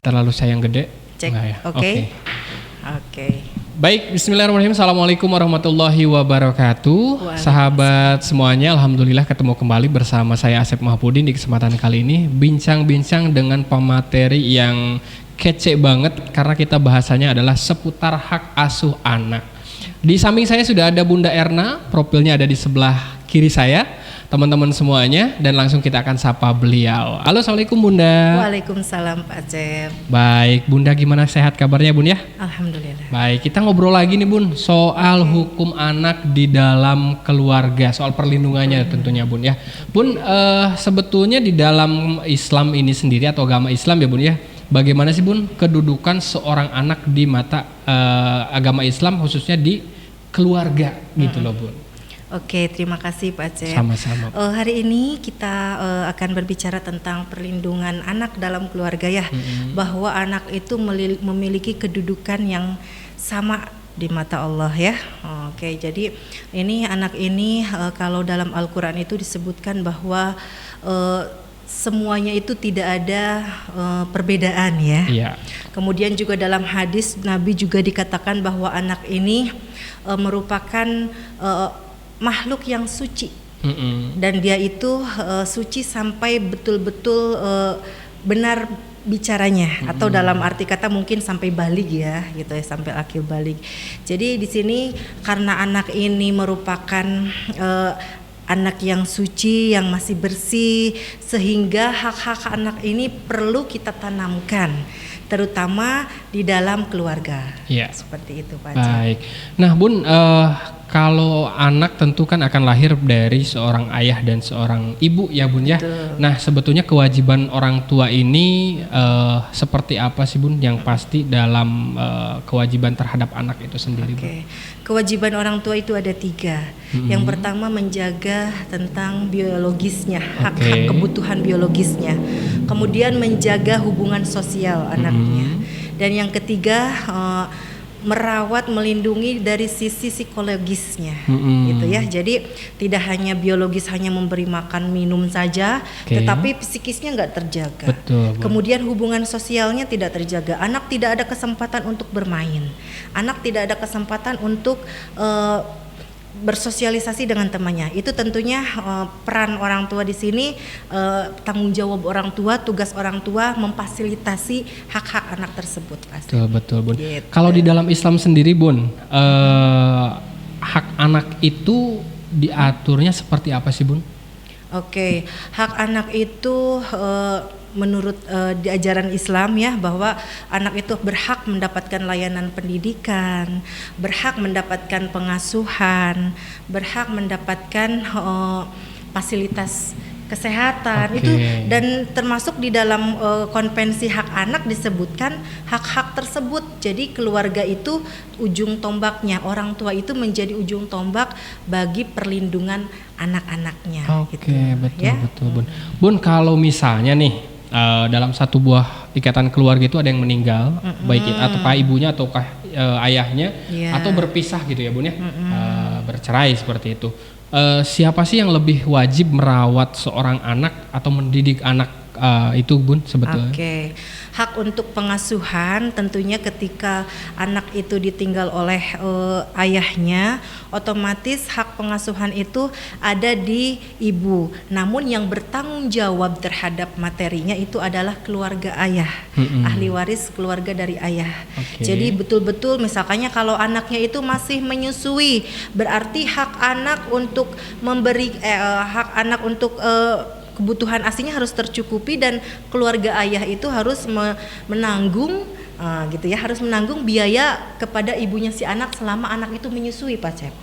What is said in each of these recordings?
terlalu sayang gede? Cek. Enggak ya? Oke. Oke. Baik, bismillahirrahmanirrahim. Assalamualaikum warahmatullahi wabarakatuh. Sahabat semuanya, alhamdulillah ketemu kembali bersama saya Asep Mahpudin di kesempatan kali ini. Bincang-bincang dengan pemateri yang kece banget karena kita bahasanya adalah seputar hak asuh anak. Di samping saya sudah ada Bunda Erna, profilnya ada di sebelah kiri saya. Teman-teman semuanya, dan langsung kita akan sapa beliau. Halo, assalamualaikum Bunda. Waalaikumsalam Pak Cep. Baik, Bunda gimana, sehat kabarnya Bun ya? Alhamdulillah. Baik, kita ngobrol lagi nih Bun soal hukum anak di dalam keluarga, soal perlindungannya tentunya Bun ya. Bun, sebetulnya di dalam Islam ini sendiri atau agama Islam ya Bun ya, bagaimana sih Bun kedudukan seorang anak di mata agama Islam khususnya di keluarga gitu loh Bun? Oke, terima kasih Pak Cep. Sama-sama. Hari ini kita akan berbicara tentang perlindungan anak dalam keluarga ya, bahwa anak itu memiliki kedudukan yang sama di mata Allah ya. Oke, jadi ini anak ini kalau dalam Al-Quran itu disebutkan bahwa semuanya itu tidak ada perbedaan ya. Iya. Kemudian juga dalam hadis Nabi juga dikatakan bahwa anak ini merupakan makhluk yang suci, dan dia itu suci sampai betul-betul benar bicaranya, atau dalam arti kata mungkin sampai balig ya, gitu ya, sampai akhir balig. Jadi di sini karena anak ini merupakan anak yang suci, yang masih bersih, sehingga hak-hak anak ini perlu kita tanamkan, terutama di dalam keluarga. Ya. Seperti itu Pak. Baik. Nah Bun, kalau anak tentu kan akan lahir dari seorang ayah dan seorang ibu ya Bun ya. Betul. Nah sebetulnya kewajiban orang tua ini seperti apa sih Bun yang pasti dalam kewajiban terhadap anak itu sendiri? Bun? Kewajiban orang tua itu ada 3. Yang pertama menjaga tentang biologisnya, hak-hak kebutuhan biologisnya. Kemudian menjaga hubungan sosial anaknya. Dan yang ketiga merawat, melindungi dari sisi psikologisnya, gitu ya. Jadi tidak hanya biologis, hanya memberi makan minum saja, tetapi psikisnya nggak terjaga. Betul. Kemudian hubungan sosialnya tidak terjaga. Anak tidak ada kesempatan untuk bermain. Anak tidak ada kesempatan untuk bersosialisasi dengan temannya. Itu tentunya peran orang tua di sini, tanggung jawab orang tua, tugas orang tua memfasilitasi hak-hak anak tersebut. Betul Bun. Gitu. Kalau di dalam Islam sendiri Bun, hak anak itu diaturnya seperti apa sih Bun? Oke, hak anak itu menurut di ajaran Islam ya, bahwa anak itu berhak mendapatkan layanan pendidikan, berhak mendapatkan pengasuhan, berhak mendapatkan fasilitas kesehatan. Itu dan termasuk di dalam konvensi hak anak disebutkan hak-hak tersebut. Jadi keluarga itu ujung tombaknya, orang tua itu menjadi ujung tombak bagi perlindungan anak-anaknya. Betul Bun. Bun, kalau misalnya nih dalam satu buah ikatan keluarga itu ada yang meninggal, baik atau ibunya ataukah ayahnya, atau berpisah gitu ya Bun ya, bercerai seperti itu. Siapa sih yang lebih wajib merawat seorang anak atau mendidik anak itu Bun sebetulnya? Hak untuk pengasuhan tentunya ketika anak itu ditinggal oleh ayahnya, otomatis hak pengasuhan itu ada di ibu. Namun yang bertanggung jawab terhadap materinya itu adalah keluarga ayah, ahli waris keluarga dari ayah. Jadi betul-betul misalkannya kalau anaknya itu masih menyusui, berarti hak anak untuk memberi hak anak untuk kebutuhan asinya harus tercukupi, dan keluarga ayah itu harus menanggung gitu ya, harus menanggung biaya kepada ibunya si anak selama anak itu menyusui Pak Cep.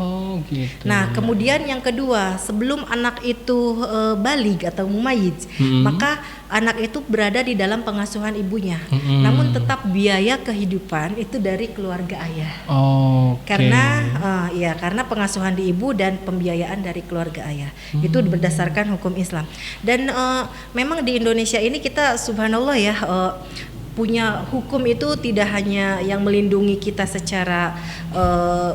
Gitu. Nah kemudian yang kedua, sebelum anak itu balig atau mumayyiz, maka anak itu berada di dalam pengasuhan ibunya. Namun tetap biaya kehidupan itu dari keluarga ayah. Karena pengasuhan di ibu dan pembiayaan dari keluarga ayah. Itu berdasarkan hukum Islam. Dan memang di Indonesia ini kita subhanallah ya, punya hukum itu tidak hanya yang melindungi kita secara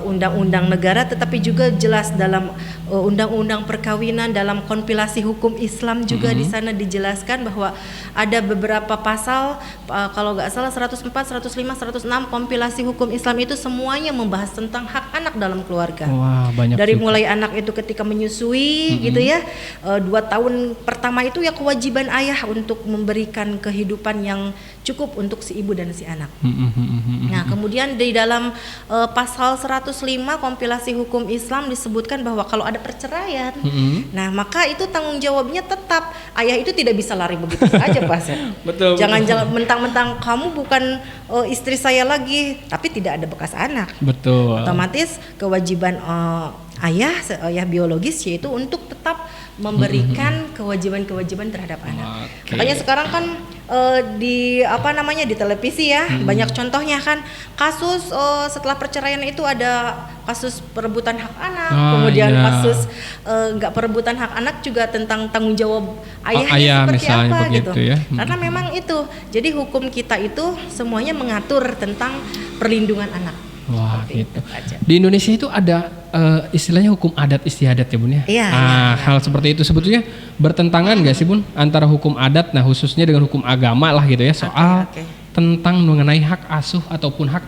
undang-undang negara, tetapi juga jelas dalam undang-undang perkawinan, dalam kompilasi hukum Islam juga di sana dijelaskan bahwa ada beberapa pasal, kalau nggak salah 104, 105, 106 kompilasi hukum Islam itu semuanya membahas tentang hak anak dalam keluarga. Wah, banyak Dari juga. mulai anak itu ketika menyusui gitu ya, 2 tahun pertama itu ya kewajiban ayah untuk memberikan kehidupan yang cukup untuk si ibu dan si anak. Nah, kemudian di dalam pasal 105 kompilasi hukum Islam disebutkan bahwa kalau ada perceraian, nah maka itu tanggung jawabnya tetap ayah itu tidak bisa lari begitu saja, Pak. Betul. Jangan mentang-mentang kamu bukan istri saya lagi, tapi tidak ada bekas anak. Betul. Otomatis kewajiban ayah biologis yaitu untuk tetap memberikan kewajiban-kewajiban terhadap anak. Oke. Makanya sekarang kan di televisi ya banyak contohnya kan kasus setelah perceraian itu ada kasus perebutan hak anak, kemudian kasus nggak perebutan hak anak juga tentang tanggung jawab ayahnya seperti misalnya apa begitu gitu. Ya. Karena memang itu. Jadi hukum kita itu semuanya mengatur tentang perlindungan anak. Wah, Seperti gitu. itu aja. Di Indonesia itu ada istilahnya hukum adat istiadat ya Bun ya? Iya, Hal seperti itu sebetulnya bertentangan nggak sih Bun antara hukum adat, nah khususnya dengan hukum agama lah gitu ya, soal tentang mengenai hak asuh ataupun hak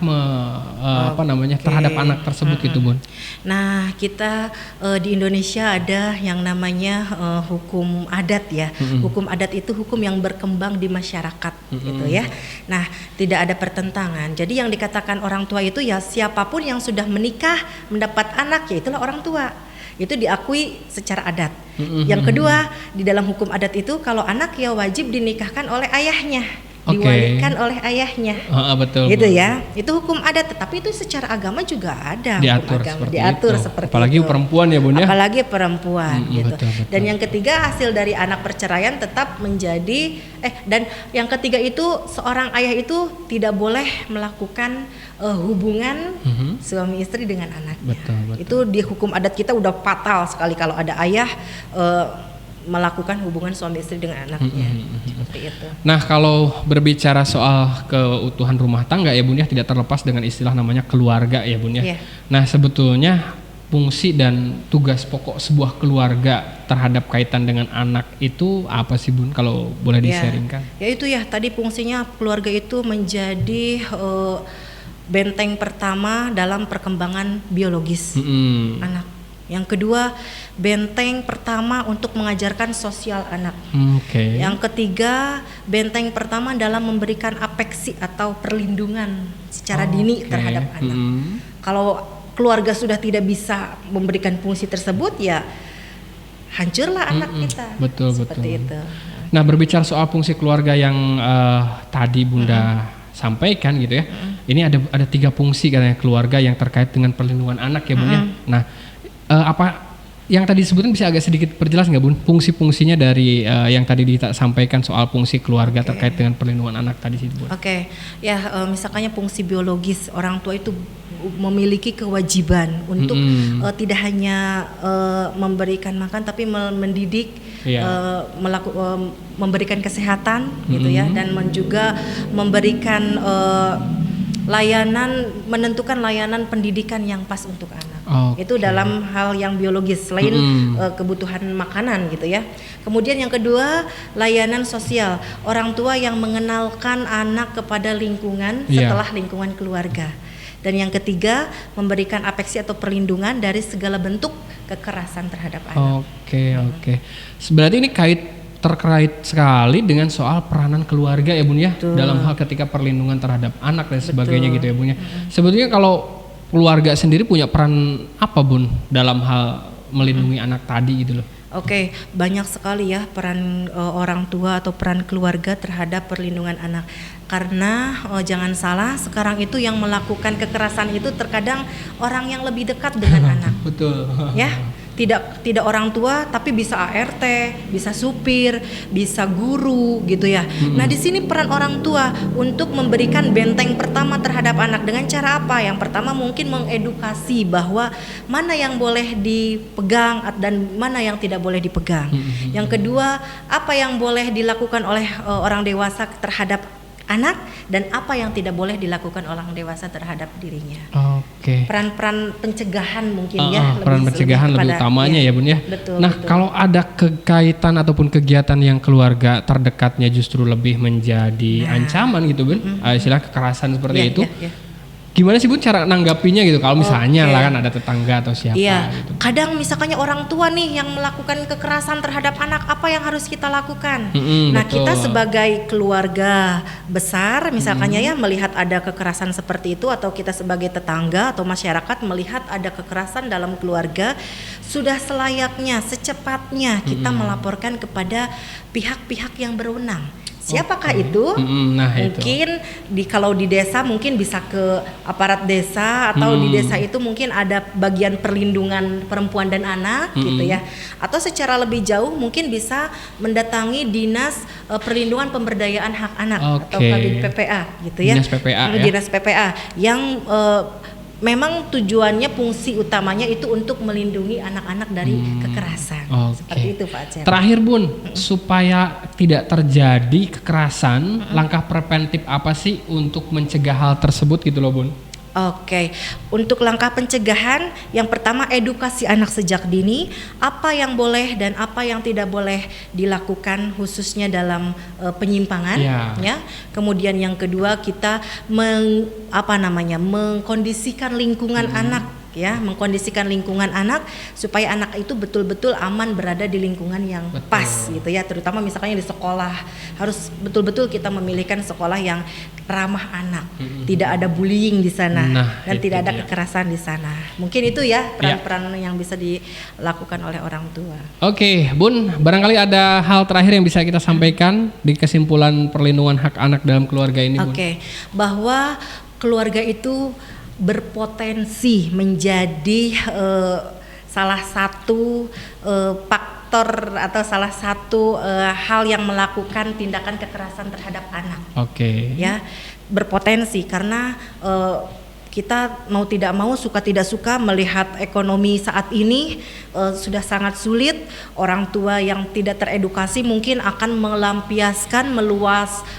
terhadap anak tersebut gitu Bun. Nah, kita di Indonesia ada yang namanya hukum adat ya. Hukum adat itu hukum yang berkembang di masyarakat gitu ya. Nah, tidak ada pertentangan. Jadi yang dikatakan orang tua itu ya siapapun yang sudah menikah mendapat anak ya itulah orang tua. Itu diakui secara adat. Yang kedua, di dalam hukum adat itu kalau anak ya wajib dinikahkan oleh ayahnya. Diwalikan oleh ayahnya, betul, gitu ya. Itu hukum adat, tetapi itu secara agama juga ada diatur hukum agama, seperti itu. Seperti apalagi itu. Perempuan ya Bun ya. Apalagi perempuan gitu. Betul. Dan yang ketiga hasil dari anak perceraian tetap menjadi dan yang ketiga itu seorang ayah itu tidak boleh melakukan hubungan suami istri dengan anaknya. Betul. Itu di hukum adat kita udah fatal sekali kalau ada ayah melakukan hubungan suami istri dengan anaknya. Seperti itu. Nah, kalau berbicara soal keutuhan rumah tangga ya Bun ya, tidak terlepas dengan istilah namanya keluarga ya Bun ya. Yeah. Nah, sebetulnya fungsi dan tugas pokok sebuah keluarga terhadap kaitan dengan anak itu apa sih Bun, kalau boleh di-sharingkan? Ya itu ya, tadi fungsinya keluarga itu menjadi benteng pertama dalam perkembangan biologis anak. Yang kedua, benteng pertama untuk mengajarkan sosial anak. Yang ketiga, benteng pertama dalam memberikan apeksi atau perlindungan secara dini terhadap anak. Kalau keluarga sudah tidak bisa memberikan fungsi tersebut, ya hancurlah anak kita. Betul. Seperti itu. Nah, berbicara soal fungsi keluarga yang tadi Bunda sampaikan gitu ya. Ini ada 3 fungsi katanya keluarga yang terkait dengan perlindungan anak ya Bun ya. Nah, apa yang tadi disebutkan bisa agak sedikit perjelas nggak Bun, fungsi-fungsinya dari yang tadi disampaikan soal fungsi keluarga terkait dengan perlindungan anak tadi sih Bun? Misalkannya fungsi biologis, orang tua itu memiliki kewajiban untuk tidak hanya memberikan makan tapi mendidik, memberikan kesehatan gitu ya, dan juga memberikan menentukan layanan pendidikan yang pas untuk anak. Itu dalam hal yang biologis selain kebutuhan makanan gitu ya. Kemudian yang kedua, layanan sosial. Orang tua yang mengenalkan anak kepada lingkungan setelah lingkungan keluarga. Dan yang ketiga, memberikan apeksi atau perlindungan dari segala bentuk kekerasan terhadap anak. Oke. Berarti ini terkait sekali dengan soal peranan keluarga ya Bun ya. Betul. Dalam hal ketika perlindungan terhadap anak dan sebagainya gitu ya Bun ya. Sebetulnya kalau keluarga sendiri punya peran apa Bun dalam hal melindungi anak tadi gitu loh? Banyak sekali ya peran orang tua atau peran keluarga terhadap perlindungan anak. Karena jangan salah, sekarang itu yang melakukan kekerasan itu terkadang orang yang lebih dekat dengan anak. Betul. Ya. Tidak orang tua, tapi bisa ART, bisa supir, bisa guru gitu ya. Nah, di sini peran orang tua untuk memberikan benteng pertama terhadap anak dengan cara apa? Yang pertama mungkin mengedukasi bahwa mana yang boleh dipegang dan mana yang tidak boleh dipegang. Yang kedua, apa yang boleh dilakukan oleh orang dewasa terhadap anak dan apa yang tidak boleh dilakukan orang dewasa terhadap dirinya. Oke. Peran-peran pencegahan mungkin ya. Peran pencegahan lebih utamanya ya Bun ya. Betul, nah betul. kalau ada kekaitan ataupun kegiatan yang keluarga terdekatnya justru lebih menjadi ancaman gitu Bun, istilah kekerasan seperti itu. Gimana sih Bun cara nanggapinya gitu kalau misalnya lah kan ada tetangga atau siapa gitu. Kadang misalkannya orang tua nih yang melakukan kekerasan terhadap anak, apa yang harus kita lakukan? Nah, betul. kita sebagai keluarga besar misalkannya ya melihat ada kekerasan seperti itu, atau kita sebagai tetangga atau masyarakat melihat ada kekerasan dalam keluarga, sudah selayaknya secepatnya kita melaporkan kepada pihak-pihak yang berwenang. Siapakah itu? Mungkin kalau di desa mungkin bisa ke aparat desa, atau di desa itu mungkin ada bagian perlindungan perempuan dan anak gitu ya. Atau secara lebih jauh mungkin bisa mendatangi dinas perlindungan pemberdayaan hak anak atau Kabin PPA gitu ya. Dinas PPA Dinas PPA yang memang tujuannya, fungsi utamanya itu untuk melindungi anak-anak dari kekerasan. Seperti itu Pak Acep. Terakhir Bun, supaya tidak terjadi kekerasan, langkah preventif apa sih untuk mencegah hal tersebut gitu loh Bun? Untuk langkah pencegahan, yang pertama edukasi anak sejak dini, apa yang boleh dan apa yang tidak boleh dilakukan khususnya dalam penyimpangan, ya. Kemudian yang kedua kita mengkondisikan lingkungan anak. Ya, mengkondisikan lingkungan anak supaya anak itu betul-betul aman berada di lingkungan yang pas gitu ya, terutama misalnya di sekolah harus betul-betul kita memilihkan sekolah yang ramah anak, tidak ada bullying di sana dan tidak ada kekerasan di sana. Mungkin itu ya peran-peran yang bisa dilakukan oleh orang tua. Oke, Bun, barangkali ada hal terakhir yang bisa kita sampaikan di kesimpulan perlindungan hak anak dalam keluarga ini, Bun. Bahwa keluarga itu berpotensi menjadi salah satu faktor atau salah satu hal yang melakukan tindakan kekerasan terhadap anak. Ya, berpotensi karena kita mau tidak mau, suka tidak suka melihat ekonomi saat ini sudah sangat sulit. Orang tua yang tidak teredukasi mungkin akan melampiaskan,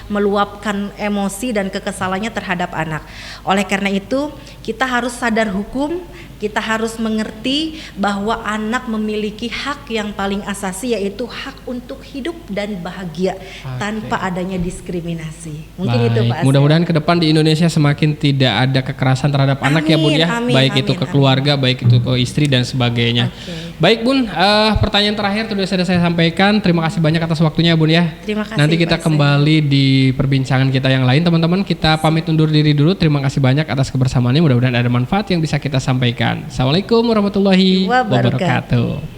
meluapkan emosi dan kekesalannya terhadap anak. Oleh karena itu, kita harus sadar hukum, kita harus mengerti bahwa anak memiliki hak yang paling asasi, yaitu hak untuk hidup dan bahagia tanpa adanya diskriminasi. Mungkin itu Pak. Mudah-mudahan ke depan di Indonesia semakin tidak ada kekerasan terhadap anak ya Bun ya, baik itu ke keluarga, baik itu ke istri dan sebagainya. Baik Bun, pertanyaan terakhir sudah saya sampaikan. Terima kasih banyak atas waktunya Bun ya. Terima kasih. Nanti kita kembali di perbincangan kita yang lain teman-teman. Kita pamit undur diri dulu. Terima kasih banyak atas kebersamaannya. Mudah-mudahan ada manfaat yang bisa kita sampaikan. Assalamualaikum warahmatullahi wabarakatuh.